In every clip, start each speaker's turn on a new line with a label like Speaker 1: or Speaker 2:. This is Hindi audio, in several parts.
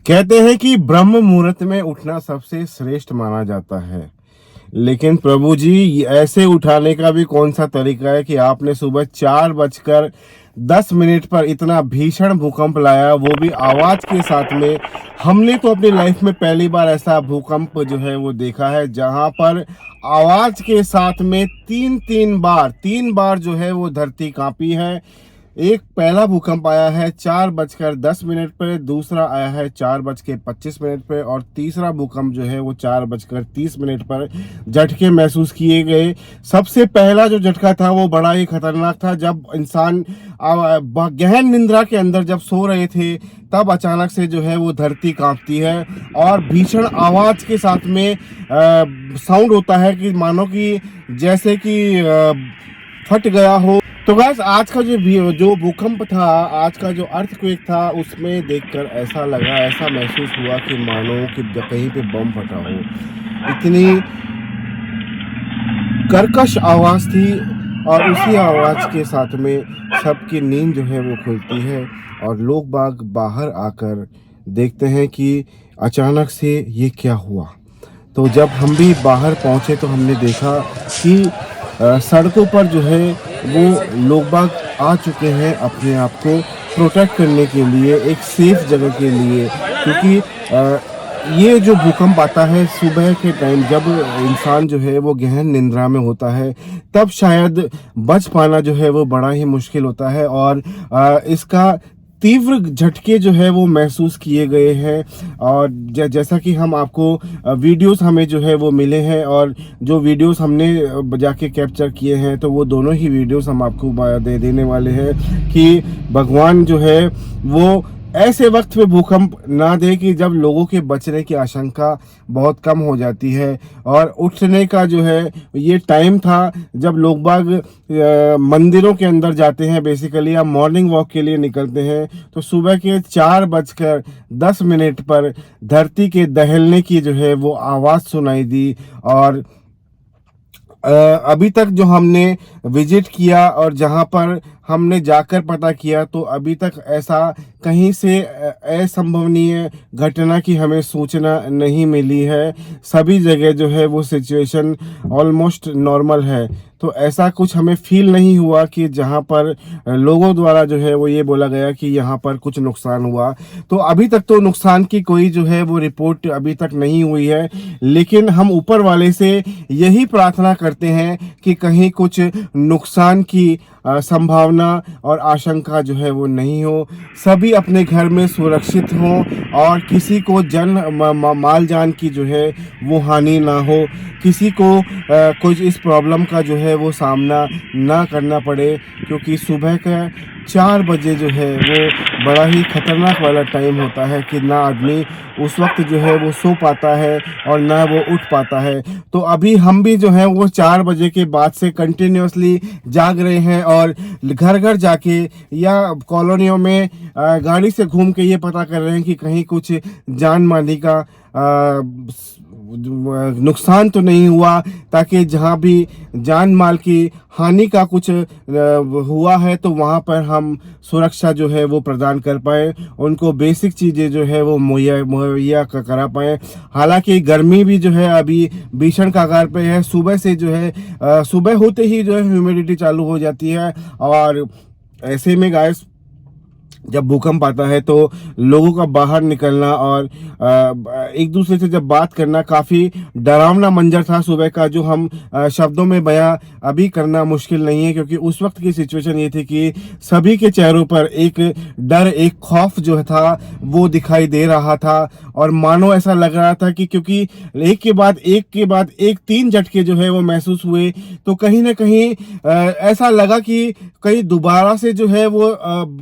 Speaker 1: कहते हैं कि ब्रह्म मुहूर्त में उठना सबसे श्रेष्ठ माना जाता है। लेकिन प्रभु जी, ऐसे उठाने का भी कौन सा तरीका है कि आपने सुबह 4:10 पर इतना भीषण भूकंप लाया, वो भी आवाज के साथ में। हमने तो अपनी लाइफ में पहली बार ऐसा भूकंप जो है वो देखा है, जहां पर आवाज के साथ में तीन बार जो है वो धरती कांपी है। एक पहला भूकंप आया है 4:10 पे, दूसरा आया है 4:25 पे, और तीसरा भूकंप जो है वो 4:30 पर झटके महसूस किए गए। सबसे पहला जो झटका था वो बड़ा ही खतरनाक था, जब इंसान गहन निंद्रा के अंदर जब सो रहे थे, तब अचानक से जो है वो धरती कांपती है और भीषण आवाज के साथ में साउंड होता है कि मानो कि जैसे कि फट गया हो। तो गाइस, आज का जो भूकंप था, आज का जो अर्थक्वेक था, उसमें देखकर ऐसा लगा, ऐसा महसूस हुआ कि मानो कि कहीं पे बम फटा हो। इतनी कर्कश आवाज थी, और उसी आवाज के साथ में सबकी नींद जो है वो खुलती है और लोग बाग बाहर आकर देखते हैं कि अचानक से ये क्या हुआ। तो जब हम भी बाहर पहुंचे तो हमने देखा कि सड़कों पर जो है वो लोग बाग आ चुके हैं अपने आप को प्रोटेक्ट करने के लिए, एक सेफ जगह के लिए। क्योंकि ये जो भूकंप आता है सुबह के टाइम, जब इंसान जो है वो गहन निंद्रा में होता है, तब शायद बच पाना जो है वो बड़ा ही मुश्किल होता है। और इसका तीव्र झटके जो है वो महसूस किए गए हैं। और जैसा कि हम आपको वीडियोस हमें जो है वो मिले हैं, और जो वीडियोस हमने जाके कैप्चर किए हैं, तो वो दोनों ही वीडियोस हम आपको दे देने वाले हैं कि भगवान जो है वो ऐसे वक्त पे भूकंप ना दे कि जब लोगों के बचने की आशंका बहुत कम हो जाती है। और उठने का जो है ये टाइम था जब लोग बाग मंदिरों के अंदर जाते हैं, बेसिकली या मॉर्निंग वॉक के लिए निकलते हैं। तो सुबह के 4:10 पर धरती के दहलने की जो है वो आवाज़ सुनाई दी। और अभी तक जो हमने विजिट किया और जहां पर हमने जाकर पता किया, तो अभी तक ऐसा कहीं से असंभवनीय घटना की हमें सूचना नहीं मिली है। सभी जगह जो है वो सिचुएशन ऑलमोस्ट नॉर्मल है। तो ऐसा कुछ हमें फील नहीं हुआ कि जहां पर लोगों द्वारा जो है वो ये बोला गया कि यहाँ पर कुछ नुकसान हुआ। तो अभी तक तो नुकसान की कोई जो है वो रिपोर्ट अभी तक नहीं हुई है। लेकिन हम ऊपर वाले से यही प्रार्थना करते हैं कि कहीं कुछ नुकसान की संभावना और आशंका जो है वो नहीं हो। सभी अपने घर में सुरक्षित हों और किसी को माल जान की जो है वो हानि ना हो, किसी को कुछ इस प्रॉब्लम का जो है वो सामना ना करना पड़े। क्योंकि सुबह का 4 बजे जो है वो बड़ा ही खतरनाक वाला टाइम होता है कि ना आदमी उस वक्त जो है वो सो पाता है और ना वो उठ पाता है। तो अभी हम भी जो है वो 4 बजे के बाद से कंटिन्यूसली जाग रहे हैं, और घर घर जाके या कॉलोनियों में गाड़ी से घूम के ये पता कर रहे हैं कि कहीं कुछ जान माली का नुकसान तो नहीं हुआ, ताकि जहां भी जान माल की हानि का कुछ हुआ है तो वहां पर हम सुरक्षा जो है वो प्रदान कर पाए, उनको बेसिक चीज़ें जो है वो मुहैया करा पाए। हालांकि गर्मी भी जो है अभी भीषण कगार पे है। सुबह से जो है सुबह होते ही जो है ह्यूमिडिटी चालू हो जाती है। और ऐसे में गाइस, जब भूकंप आता है तो लोगों का बाहर निकलना और एक दूसरे से जब बात करना काफ़ी डरावना मंजर था सुबह का, जो हम शब्दों में बयां अभी करना मुश्किल नहीं है। क्योंकि उस वक्त की सिचुएशन ये थी कि सभी के चेहरों पर एक डर, एक खौफ जो था वो दिखाई दे रहा था। और मानो ऐसा लग रहा था कि क्योंकि एक के बाद एक 3 झटके जो है वो महसूस हुए, तो कहीं ना कहीं ऐसा लगा कि कहीं दोबारा से जो है वो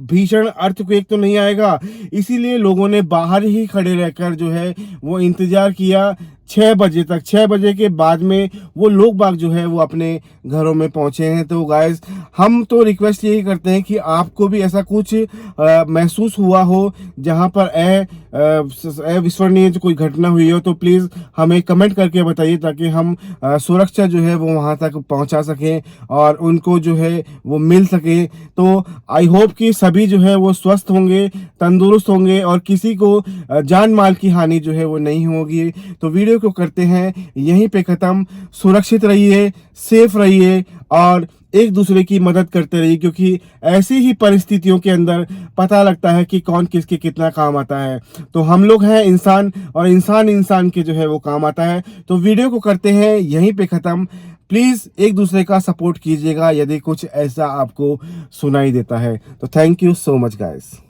Speaker 1: भीषण अर्थक्वेक तो नहीं आएगा। इसीलिए लोगों ने बाहर ही खड़े रहकर जो है वो इंतजार किया। 6 बजे तक, 6 बजे के बाद में वो लोग बाग जो है वो अपने घरों में पहुंचे हैं। तो गाइस हम तो रिक्वेस्ट यही करते हैं कि आपको भी ऐसा कुछ महसूस हुआ हो जहां पर अविस्मरणीय जो कोई घटना हुई हो, तो प्लीज़ हमें कमेंट करके बताइए ताकि हम सुरक्षा जो है वो वहां तक पहुंचा सकें और उनको जो है वो मिल सके। तो आई होप कि सभी जो है वो स्वस्थ होंगे, तंदुरुस्त होंगे और किसी को जान माल की हानि जो है वो नहीं होगी। तो वीडियो को करते हैं यहीं पे ख़त्म। सुरक्षित रहिए, सेफ रहिए और एक दूसरे की मदद करते रहिए, क्योंकि ऐसी ही परिस्थितियों के अंदर पता लगता है कि कौन किसके कितना काम आता है। तो हम लोग हैं इंसान और इंसान इंसान के जो है वो काम आता है। तो वीडियो को करते हैं यहीं पे ख़त्म। प्लीज़ एक दूसरे का सपोर्ट कीजिएगा यदि कुछ ऐसा आपको सुनाई देता है। तो thank you so much guys.